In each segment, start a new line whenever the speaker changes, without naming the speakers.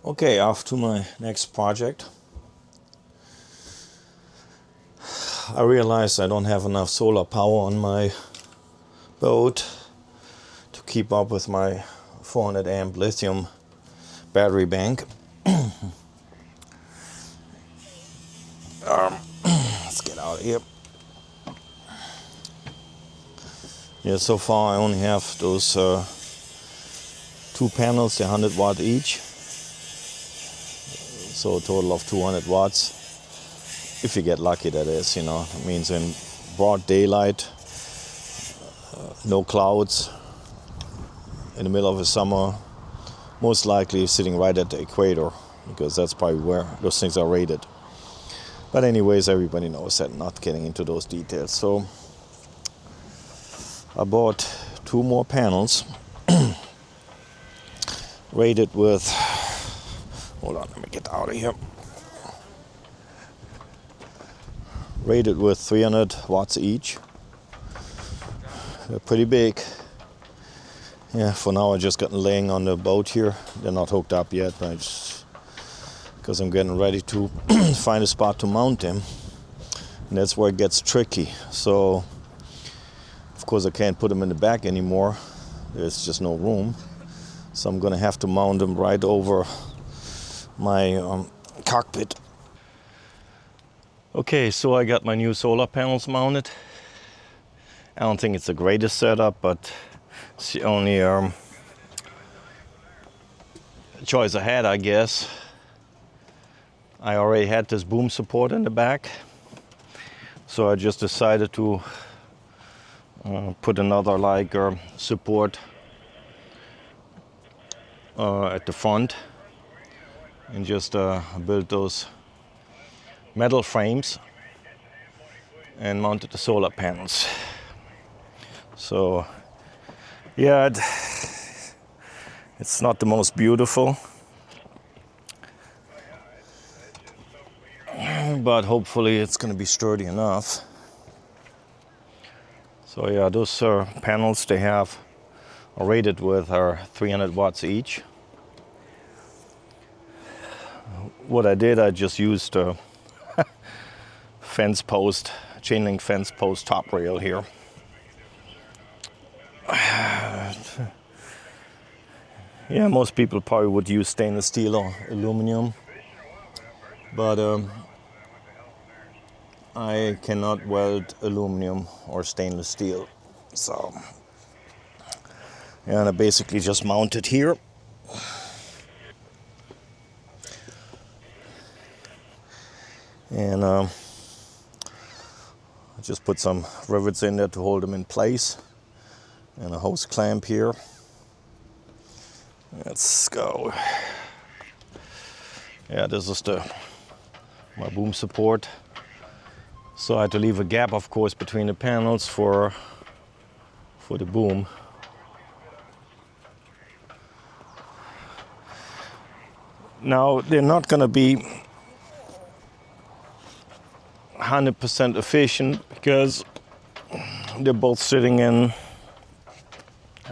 Okay, off to my next project. I realized I don't have enough solar power on my boat to keep up with my 400 amp lithium battery bank. Let's get out of here. Yeah, so far I only have those two panels, they're 100 watt each. So a total of 200 watts. If you get lucky, that is, It means in broad daylight, no clouds, in the middle of the summer, most likely sitting right at the equator, because that's probably where those things are rated. But anyways, everybody knows that, not getting into those details. So I bought two more panels, rated with, hold on, let me get out of here. Rated with 300 watts each. They're pretty big. Yeah, for now I just got them laying on the boat here. They're not hooked up yet, but because I'm getting ready to find a spot to mount them. And that's where it gets tricky. So, of course I can't put them in the back anymore. There's just no room. So I'm gonna have to mount them right over my cockpit. Okay, so I got my new solar panels mounted. I don't think it's the greatest setup, but it's the only choice I had, I guess. I already had this boom support in the back, so I just decided to put another support at the front and just build those metal frames and mounted the solar panels. So yeah, it's not the most beautiful, but hopefully it's going to be sturdy enough. So yeah, those panels they have are rated with 300 watts each. What I did, I just used a fence post, chain link fence post top rail here. Yeah, most people probably would use stainless steel or aluminum, but I cannot weld aluminum or stainless steel. So, yeah, and I basically just mount it here. And I just put some rivets in there to hold them in place, and a hose clamp here. Let's go. Yeah, this is my boom support. So I had to leave a gap, of course, between the panels for the boom. Now they're not going to be 100% efficient because they're both sitting in,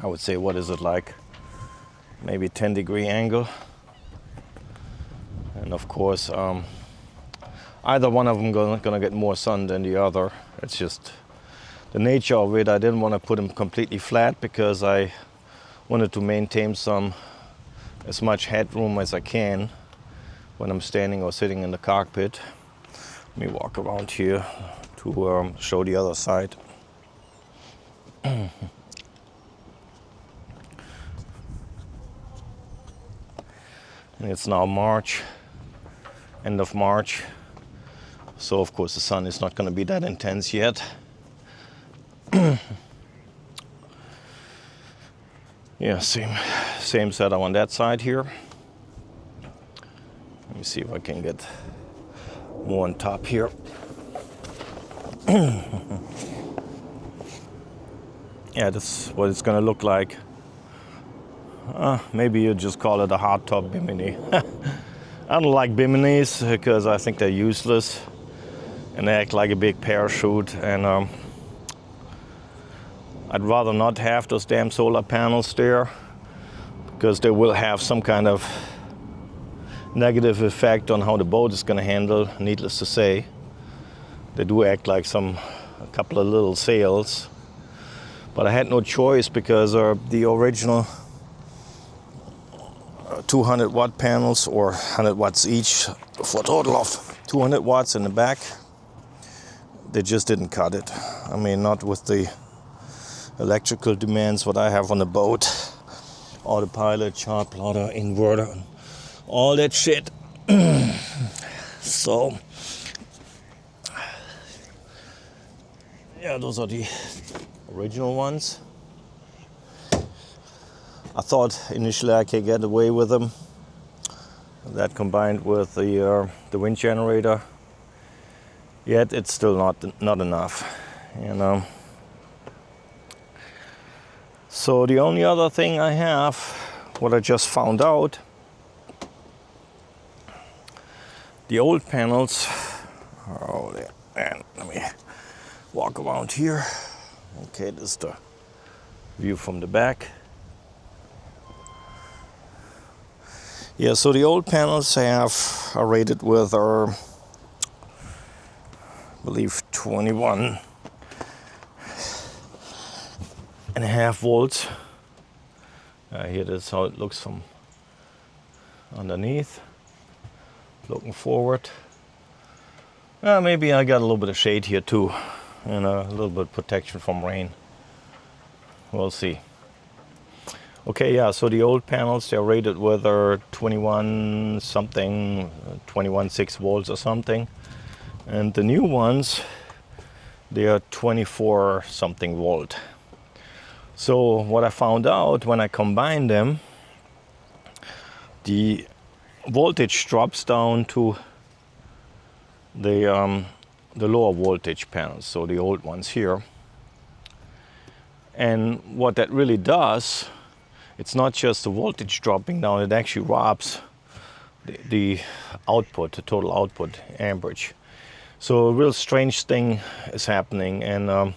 I would say, what is it like? Maybe 10-degree angle. And of course, either one of them gonna get more sun than the other. It's just the nature of it. I didn't want to put them completely flat because I wanted to maintain as much headroom as I can when I'm standing or sitting in the cockpit. Let me walk around here to show the other side. And it's now March, end of March. So of course the sun is not going to be that intense yet. Yeah, same setup on that side here. Let me see if I can get more on top here. Yeah, that's what it's gonna look like. Maybe you just call it a hardtop bimini. I don't like biminis because I think they're useless and they act like a big parachute, and I'd rather not have those damn solar panels there because they will have some kind of negative effect on how the boat is going to handle, needless to say. They do act like a couple of little sails. But I had no choice because the original 200 watt panels, or 100 watts each, for a total of 200 watts in the back, they just didn't cut it. I mean, not with the electrical demands what I have on the boat. Autopilot, chart plotter, inverter, and all that shit. So, yeah, those are the original ones. I thought initially I could get away with them. That combined with the wind generator, yet it's still not enough, you know. So the only other thing I have, what I just found out, the old panels. Oh, and let me walk around here. Okay, this is the view from the back. Yeah, so the old panels are rated with I believe 21.5 volts. Here, that's how it looks from underneath. Looking forward. Maybe I got a little bit of shade here too, and a little bit of protection from rain. We'll see. Okay, yeah, so the old panels, they're rated with 21 something, 21.6 volts or something. And the new ones, they are 24 something volt. So what I found out when I combined them, the voltage drops down to the lower voltage panels, so the old ones here. And what that really does, it's not just the voltage dropping down, it actually robs the output, the total output amperage. So a real strange thing is happening, and I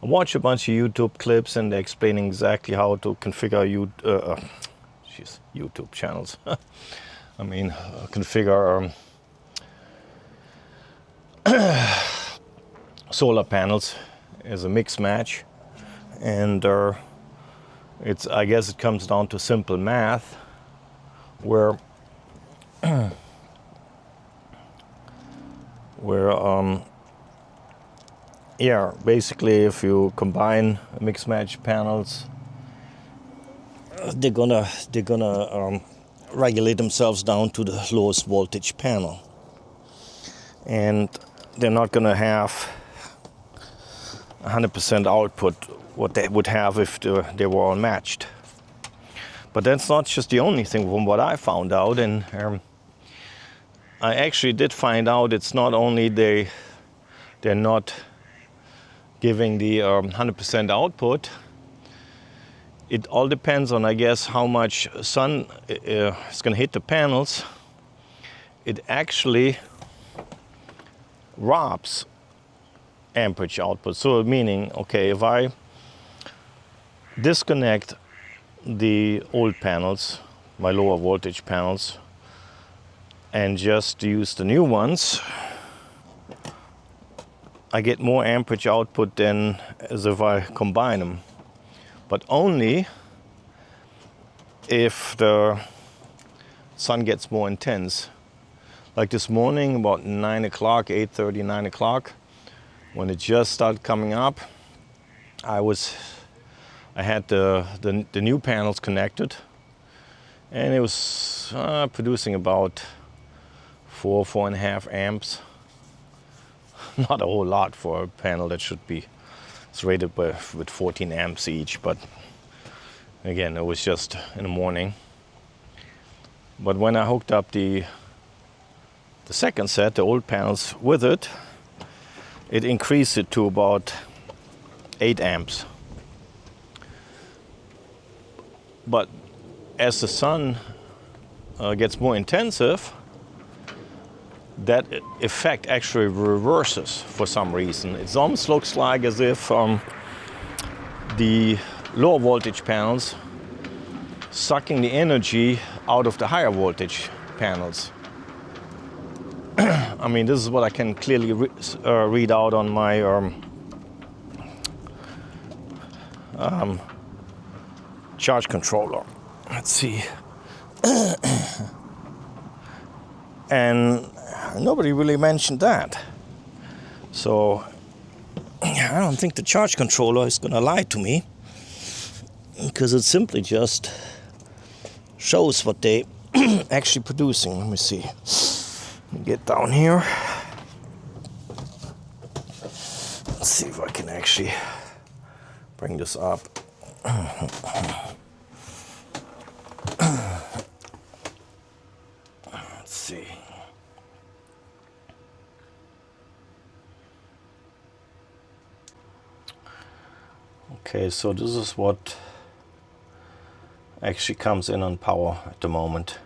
watched a bunch of YouTube clips and they're explaining exactly how to configure YouTube channels. I mean, configure solar panels as a mix match, and I guess it comes down to simple math, where basically if you combine mix match panels, they're gonna regulate themselves down to the lowest voltage panel, and they're not gonna have 100% output what they would have if they were all matched. But that's not just the only thing from what I found out, and I actually did find out it's not only they're not giving the 100% output. It all depends on, I guess, how much sun is going to hit the panels. It actually robs amperage output. So meaning, okay, if I disconnect the old panels, my lower voltage panels, and just use the new ones, I get more amperage output than as if I combine them. But only if the sun gets more intense. Like this morning, about 9 o'clock, 8:30, 9 o'clock, when it just started coming up, I had the new panels connected, and it was producing about 4.5 amps. Not a whole lot for a panel that should be, it's rated with 14 amps each, but again, it was just in the morning. But when I hooked up the second set, the old panels with it, it increased it to about 8 amps. But as the sun gets more intensive, that effect actually reverses for some reason. It almost looks like as if the lower voltage panels sucking the energy out of the higher voltage panels. I mean, this is what I can clearly read out on my charge controller. Let's see. And nobody really mentioned that. So I don't think the charge controller is gonna lie to me, because it simply just shows what they actually producing. Let me see. Let me get down here. Let's see if I can actually bring this up. Let's see. Okay, so this is what actually comes in on power at the moment.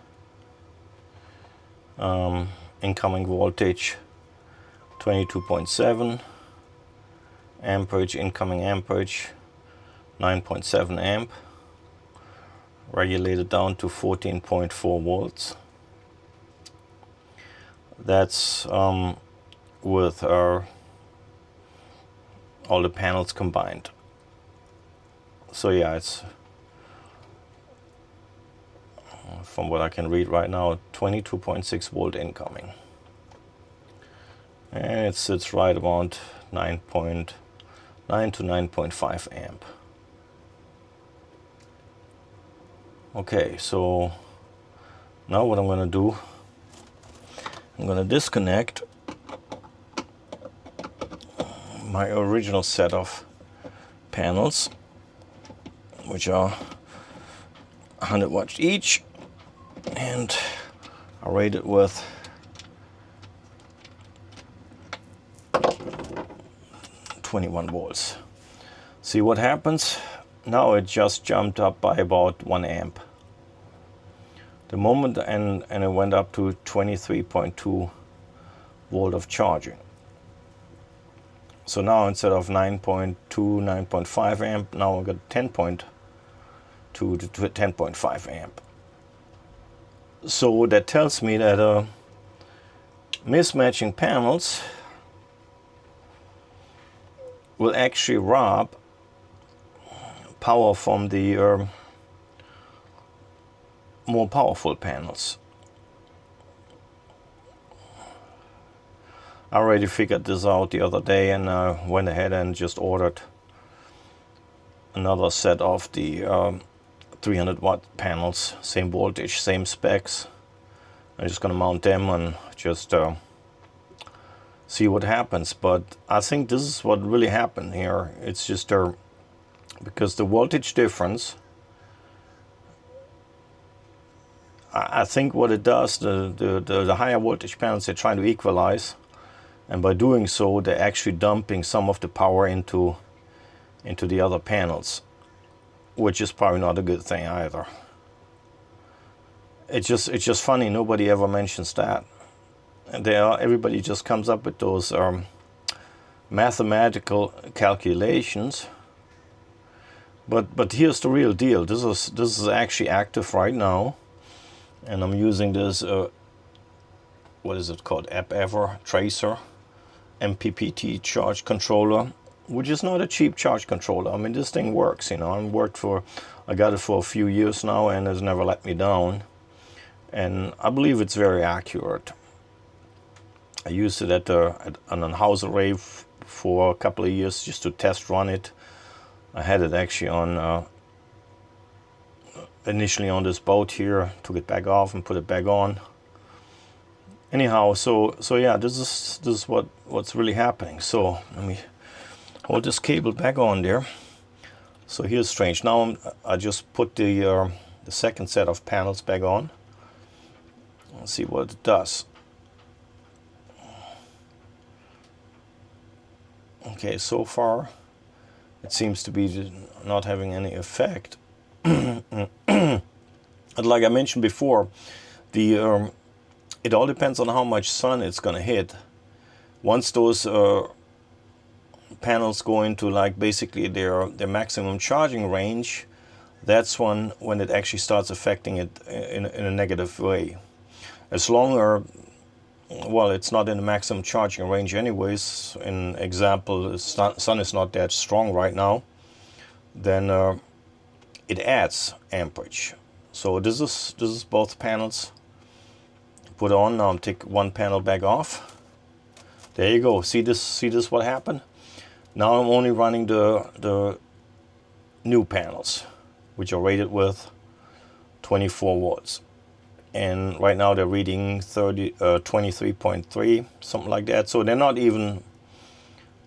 Incoming voltage 22.7, amperage, incoming amperage 9.7 amp, regulated down to 14.4 volts. That's with all the panels combined. So yeah, it's, from what I can read right now, 22.6 volt incoming. And it sits right around 9.9 to 9.5 amp. Okay, so now what I'm going to do, I'm going to disconnect my original set of panels, which are 100 watts each, and I rate it with 21 volts. See what happens? Now it just jumped up by about 1 amp. The moment, and it went up to 23.2 volt of charging. So now instead of 9.2, 9.5 amp, now I got 10.2 to 10.5 amp. So that tells me that mismatching panels will actually rob power from the more powerful panels. I already figured this out the other day, and went ahead and just ordered another set of the 300 watt panels, same voltage, same specs. I'm just gonna mount them and just see what happens. But I think this is what really happened here. It's just because the voltage difference, I think what it does, the higher voltage panels, they're trying to equalize, and by doing so they're actually dumping some of the power into the other panels, which is probably not a good thing either. It's just funny, nobody ever mentions that. And everybody just comes up with those mathematical calculations. But here's the real deal. This is actually active right now, and I'm using this what is it called, AppEver Tracer MPPT charge controller, which is not a cheap charge controller. I mean, this thing works, you know. I got it for a few years now, and it's never let me down. And I believe it's very accurate. I used it on a house array for a couple of years just to test run it. I had it actually on initially on this boat here, took it back off and put it back on. Anyhow, so yeah, this is what's really happening. So let me hold this cable back on there. So here's strange. Now I just put the second set of panels back on. Let's see what it does. Okay, so far it seems to be not having any effect. But like I mentioned before, it all depends on how much sun it's going to hit. Once those panels go into like basically their maximum charging range, that's when it actually starts affecting it in a negative way. as long as, well, it's not in the maximum charging range anyways. In example, the sun is not that strong right now, then it adds amperage. So this is both panels put on. Now I'm take one panel back off. There you go. See this what happened? Now I'm only running the new panels, which are rated with 24 volts. And right now they're reading 23.3, something like that. So they're not even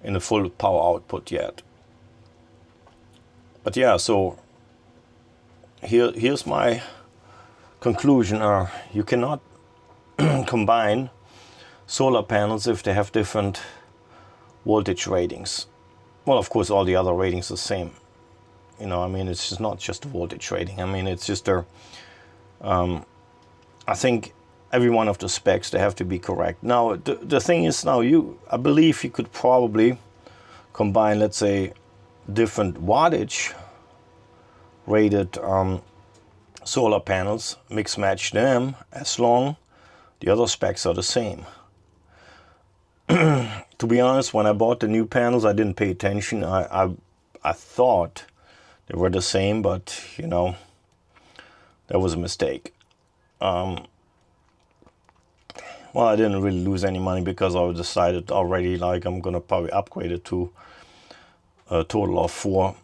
in the full power output yet. But yeah, so here's my conclusion. You cannot combine solar panels if they have different voltage ratings. Well, of course, all the other ratings are the same. You know, I mean, it's just not just a voltage rating. I mean, it's just a I think every one of the specs, they have to be correct. Now, the thing is, now I believe you could probably combine, let's say, different wattage rated solar panels, mix match them, as long the other specs are the same. To be honest, when I bought the new panels, I didn't pay attention. I thought they were the same, but you know, that was a mistake. Well, I didn't really lose any money because I decided already, like, I'm gonna probably upgrade it to a total of 4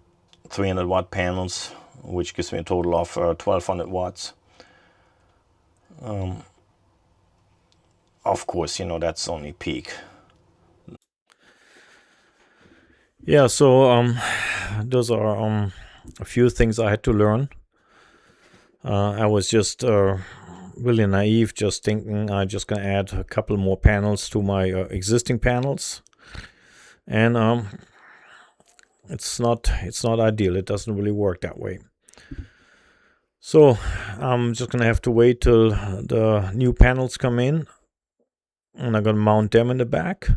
300 watt panels, which gives me a total of 1200 watts. Of course, you know, that's only peak. Yeah, so those are a few things I had to learn. I was just really naive, just thinking I'm just gonna add a couple more panels to my existing panels, and it's not ideal. It doesn't really work that way. So I'm just gonna have to wait till the new panels come in, and I'm gonna mount them in the back,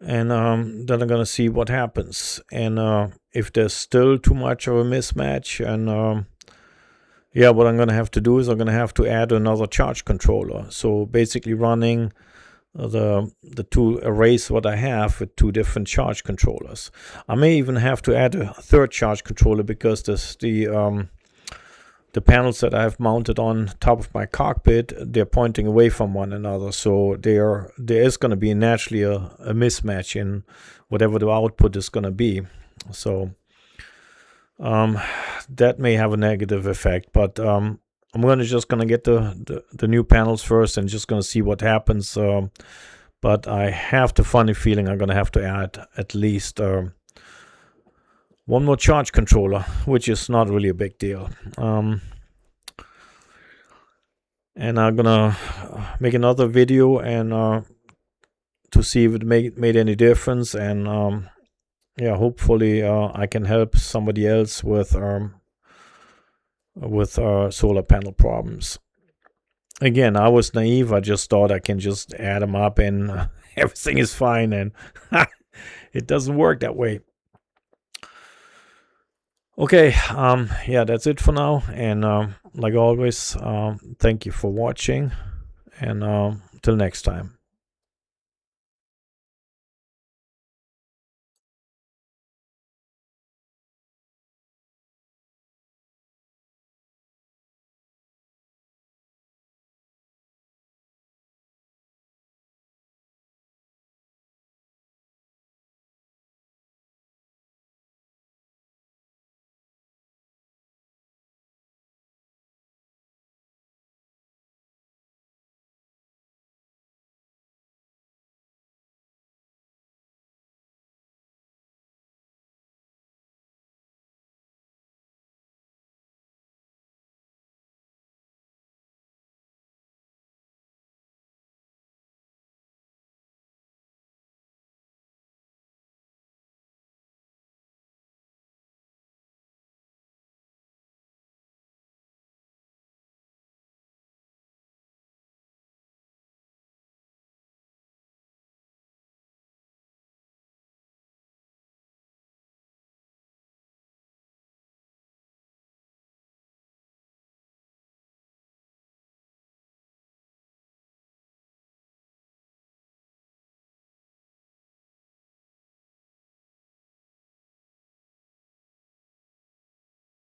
and then I'm gonna see what happens, and if there's still too much of a mismatch, and yeah, what I'm gonna have to do is I'm gonna have to add another charge controller. So basically running the two arrays what I have with two different charge controllers. I may even have to add a third charge controller because the panels that I have mounted on top of my cockpit, they're pointing away from one another. So there is going to be naturally a mismatch in whatever the output is going to be. So that may have a negative effect, but I'm just going to get the new panels first and just going to see what happens. But I have the funny feeling I'm going to have to add at least one more charge controller, which is not really a big deal. And I'm gonna make another video and to see if it made any difference, and yeah, hopefully I can help somebody else with solar panel problems. Again, I was naive. I just thought I can just add them up and everything is fine, and it doesn't work that way. Okay, yeah, that's it for now, and like always, thank you for watching, and till next time.